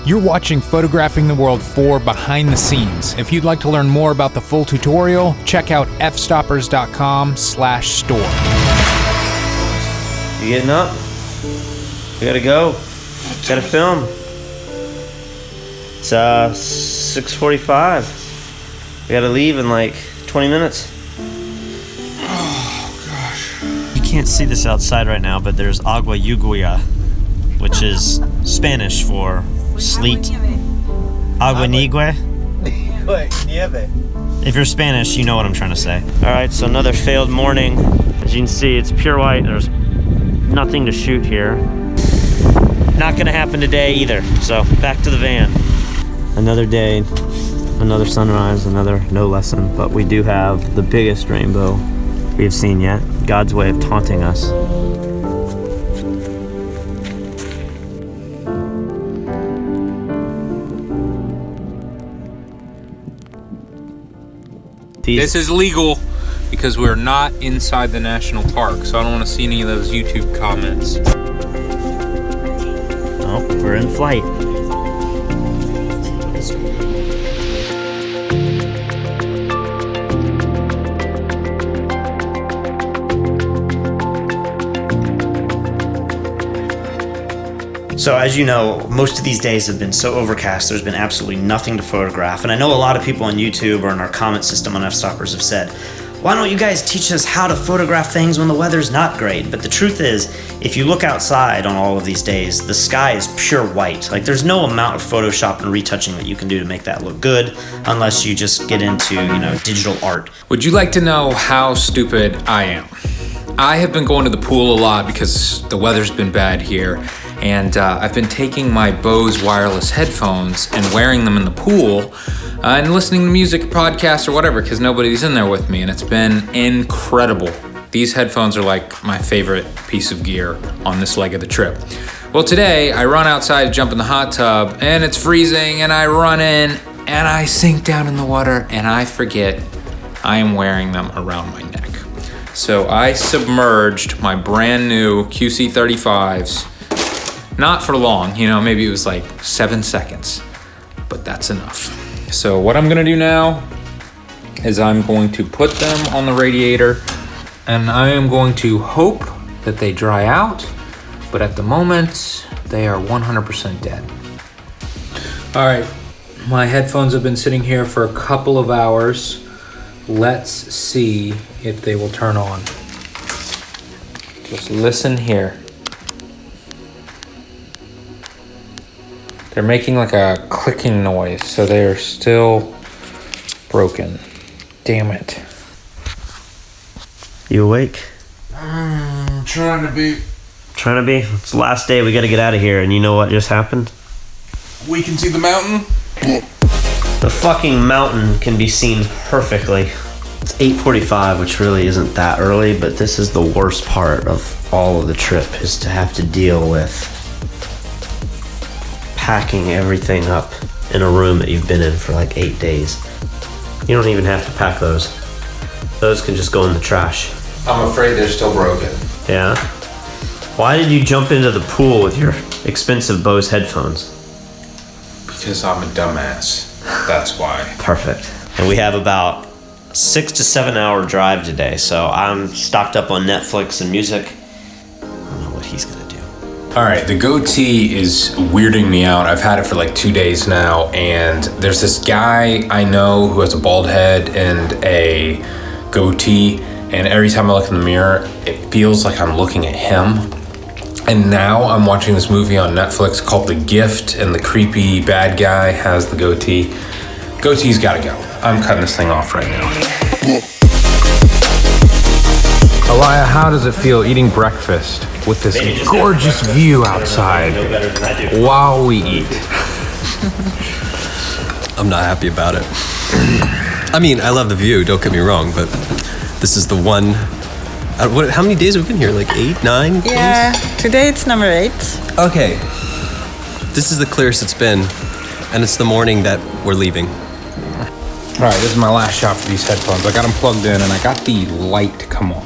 You're watching Photographing the World 4 behind the scenes. If you'd like to learn more about the full tutorial, check out fstoppers.com/store. You getting up? We gotta go. Gotta film. It's 6:45. We gotta leave in like 20 minutes. Oh gosh. You can't see this outside right now, but there's agua lluvia, which is Spanish for sleet. Agua nieve. If you're Spanish, you know what I'm trying to say. Alright, so another failed morning. As you can see, it's pure white. There's nothing to shoot here. Not gonna happen today either. So back to the van. Another day, another sunrise, another no lesson. But we do have the biggest rainbow we've seen yet. God's way of taunting us. This is legal because we're not inside the national park, so I don't want to see any of those YouTube comments. Oh, we're in flight. So as you know, most of these days have been so overcast, there's been absolutely nothing to photograph. And I know a lot of people on YouTube or in our comment system on Fstoppers have said, why don't you guys teach us how to photograph things when the weather's not great? But the truth is, if you look outside on all of these days, the sky is pure white. Like there's no amount of Photoshop and retouching that you can do to make that look good, unless you just get into, digital art. Would you like to know how stupid I am? I have been going to the pool a lot because the weather's been bad here. And I've been taking my Bose wireless headphones and wearing them in the pool and listening to music, podcasts, or whatever, because nobody's in there with me, and it's been incredible. These headphones are like my favorite piece of gear on this leg of the trip. Well, today I run outside to jump in the hot tub, and it's freezing, and I run in, and I sink down in the water, and I forget I am wearing them around my neck. So I submerged my brand new QC35s. Not for long, maybe it was like 7 seconds, but that's enough. So what I'm gonna do now is I'm going to put them on the radiator and I am going to hope that they dry out, but at the moment, they are 100% dead. All right, my headphones have been sitting here for a couple of hours. Let's see if they will turn on. Just listen here. They're making like a clicking noise, so they're still broken. Damn it. You awake? Trying to be. Trying to be? It's the last day, we gotta get out of here, and you know what just happened? We can see the mountain. The fucking mountain can be seen perfectly. It's 8:45, which really isn't that early, but this is the worst part of all of the trip, is to have to deal with packing everything up in a room that you've been in for like 8 days. You don't even have to pack those. Those can just go in the trash. I'm afraid they're still broken. Yeah? Why did you jump into the pool with your expensive Bose headphones? Because I'm a dumbass. That's why. Perfect. And we have about 6 to 7 hour drive today, so I'm stocked up on Netflix and music. I don't know what he's gonna do. All right, the goatee is weirding me out. I've had it for like 2 days now, and there's this guy I know who has a bald head and a goatee, and every time I look in the mirror, it feels like I'm looking at him. And now I'm watching this movie on Netflix called The Gift, and the creepy bad guy has the goatee. Goatee's gotta go. I'm cutting this thing off right now. Elia, how does it feel eating breakfast with this gorgeous view outside while we eat? I'm not happy about it. I mean, I love the view, don't get me wrong, but this is the one. How many days have we been here? Like 8, 9 days? Yeah, today it's number 8. Okay. This is the clearest it's been, and it's the morning that we're leaving. All right, this is my last shot for these headphones. I got them plugged in and I got the light to come on.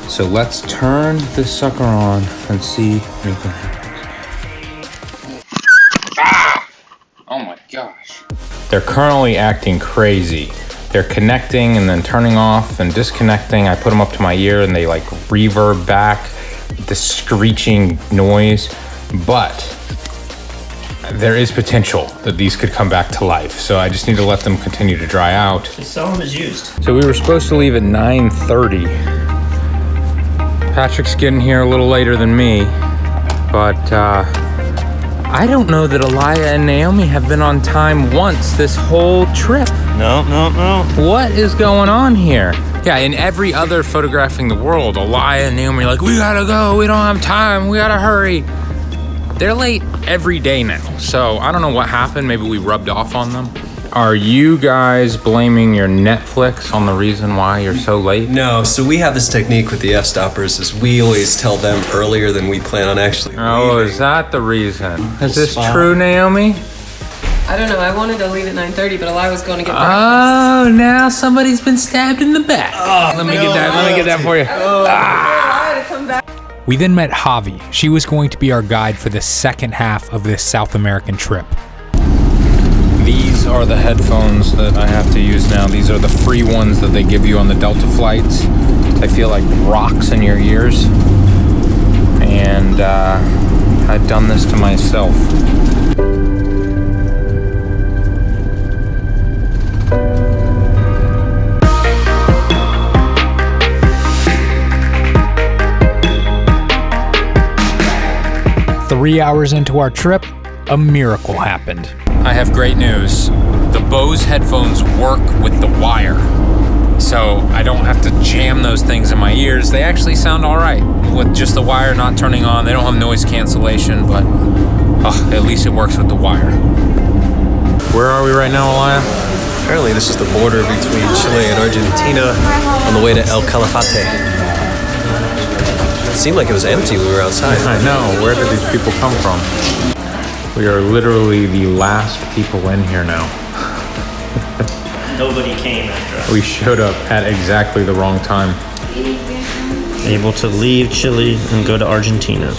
So let's turn this sucker on and see if anything happens. gosh. They're currently acting crazy. They're connecting and then turning off and disconnecting. I put them up to my ear and they like reverb back the screeching noise, but there is potential that these could come back to life. So I just need to let them continue to dry out. They sell them as used. So we were supposed to leave at 9:30. Patrick's getting here a little later than me, but I don't know that Elia and Naomi have been on time once this whole trip. No. What is going on here? Yeah, in every other photographing the world, Elia and Naomi are like, we gotta go, we don't have time, we gotta hurry. They're late every day now, so I don't know what happened. Maybe we rubbed off on them. Are you guys blaming your Netflix on the reason why you're so late? No, so we have this technique with the Fstoppers is we always tell them earlier than we plan on actually Oh, leaving. is that the reason? Is this true, Naomi? I don't know. I wanted to leave at 9:30, but Eli was going to get breakfast. Oh, now somebody's been stabbed in the back. Let me get that for you. Eli to come back. We then met Javi. She was going to be our guide for the second half of this South American trip. These are the headphones that I have to use now. These are the free ones that they give you on the Delta flights. They feel like rocks in your ears. And I've done this to myself. Three hours into our trip, a miracle happened. I have great news. The Bose headphones work with the wire. So I don't have to jam those things in my ears. They actually sound all right with just the wire not turning on. They don't have noise cancellation, but at least it works with the wire. Where are we right now, Elia? Apparently this is the border between Chile and Argentina on the way to El Calafate. It seemed like it was empty when we were outside. I know. Where did these people come from? We are literally the last people in here now. Nobody came after us. We showed up at exactly the wrong time. Able to leave Chile and go to Argentina.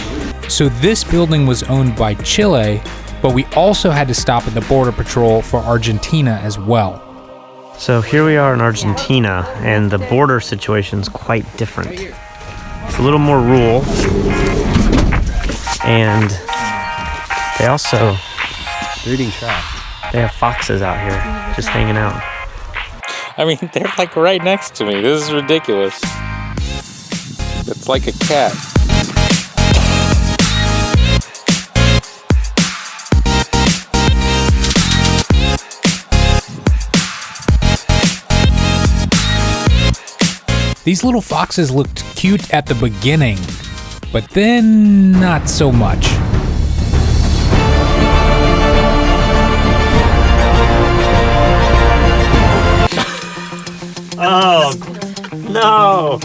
So this building was owned by Chile, but we also had to stop at the border patrol for Argentina as well. So here we are in Argentina, and the border situation's quite different. It's a little more rural, and they also Breeding trap. they have foxes out here just hanging out. I mean, they're like right next to me. This is ridiculous. It's like a cat. These little foxes looked cute at the beginning, but then not so much. Oh, no.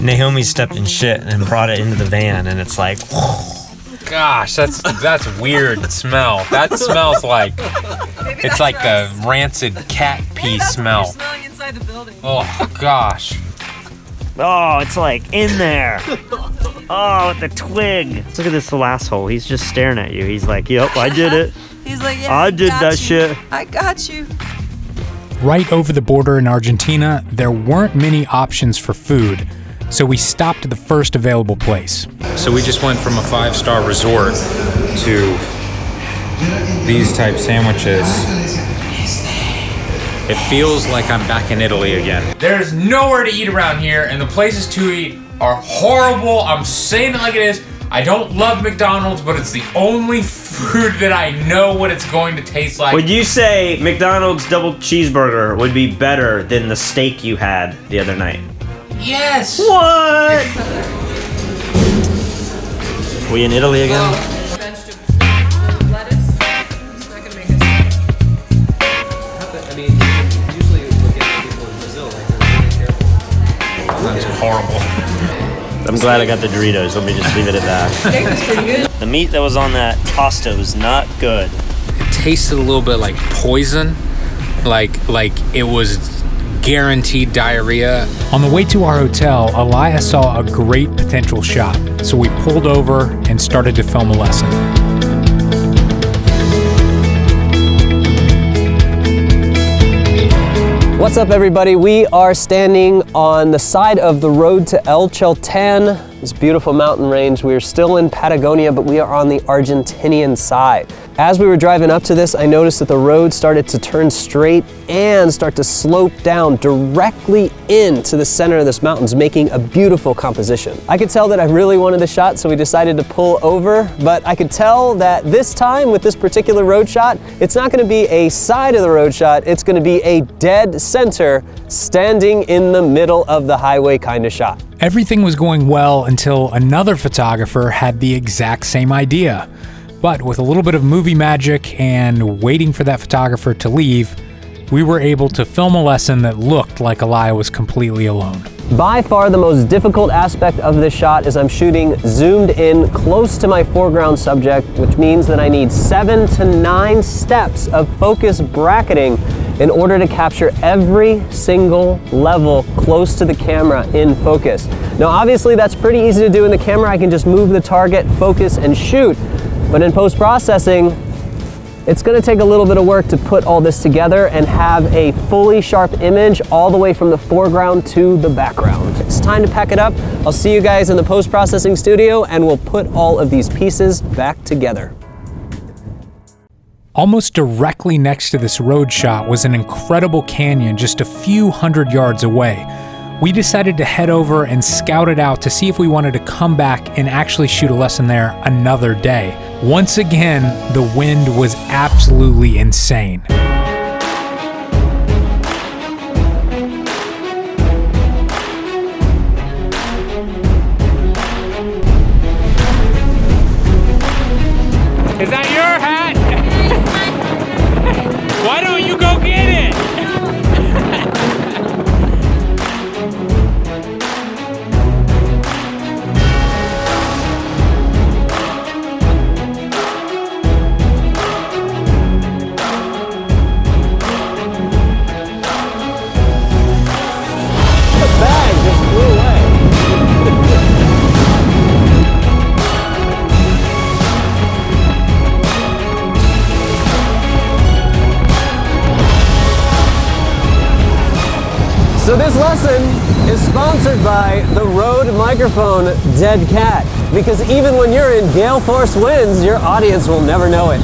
Naomi stepped in shit and brought it into the van, and it's like, Gosh, that's weird smell. That smells like it's like the rancid cat pee smell. Smelling inside the building. Oh gosh. oh, it's like in there. Oh, with the twig. Look at this little asshole. He's just staring at you. He's like, yep, I did it. He's like, yeah, I did that shit. I got you. Right over the border in Argentina, there weren't many options for food, so we stopped at the first available place. So we just went from a 5-star resort to these type sandwiches. It feels like I'm back in Italy again. There's nowhere to eat around here, and the places to eat are horrible. I'm saying it like it is. I don't love McDonald's, but it's the only food that I know what it's going to taste like. Would you say McDonald's double cheeseburger would be better than the steak you had the other night? Yes! What? We in Italy again? Vegetables. Lettuce. It's not gonna make us. I mean, usually you look at people in Brazil, like they're really careful. That's horrible. I'm glad I got the Doritos. Let me just leave it at that. Steak was pretty good. The meat that was on that pasta was not good. It tasted a little bit like poison. Like it was guaranteed diarrhea. On the way to our hotel, Elia saw a great potential shot, so we pulled over and started to film a lesson. What's up, everybody? We are standing on the side of the road to El Chalten, this beautiful mountain range. We are still in Patagonia, but we are on the Argentinian side. As we were driving up to this, I noticed that the road started to turn straight and start to slope down directly into the center of this mountains, making a beautiful composition. I could tell that I really wanted the shot, so we decided to pull over, but I could tell that this time with this particular road shot, it's not gonna be a side of the road shot, it's gonna be a dead center, standing in the middle of the highway kind of shot. Everything was going well until another photographer had the exact same idea. But with a little bit of movie magic and waiting for that photographer to leave, we were able to film a lesson that looked like Elia was completely alone. By far the most difficult aspect of this shot is I'm shooting zoomed in close to my foreground subject, which means that I need 7 to 9 steps of focus bracketing in order to capture every single level close to the camera in focus. Now obviously that's pretty easy to do in the camera. I can just move the target, focus, and shoot. But in post-processing, it's gonna take a little bit of work to put all this together and have a fully sharp image all the way from the foreground to the background. It's time to pack it up. I'll see you guys in the post-processing studio and we'll put all of these pieces back together. Almost directly next to this road shot was an incredible canyon just a few hundred yards away. We decided to head over and scout it out to see if we wanted to come back and actually shoot a lesson there another day. Once again, the wind was absolutely insane. Is that your hat? Why don't you go get it? So this lesson is sponsored by the Rode microphone Dead Cat, because even when you're in gale force winds, your audience will never know it.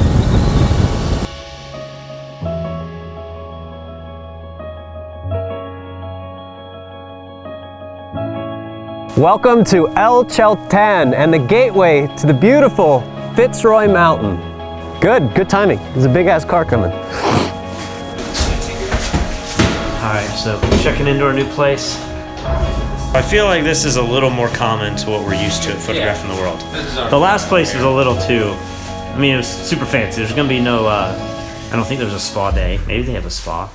Welcome to El Chalten and the gateway to the beautiful Fitzroy Mountain. Good timing. There's a big ass car coming. Alright, so checking into our new place. I feel like this is a little more common to what we're used to at Photographing the World. The last place was a little too, I mean, it was super fancy. There's gonna be no, I don't think there's a spa day. Maybe they have a spa.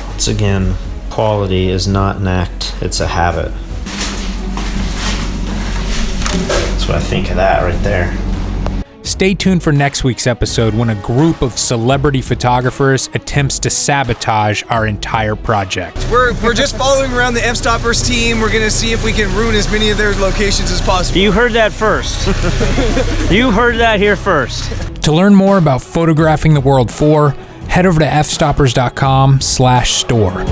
Once again, quality is not an act, it's a habit. That's what I think of that right there. Stay tuned for next week's episode when a group of celebrity photographers attempts to sabotage our entire project. We're just following around the Fstoppers team. We're gonna see if we can ruin as many of their locations as possible. You heard that first. You heard that here first. To learn more about Photographing the World 4, head over to fstoppers.com/store.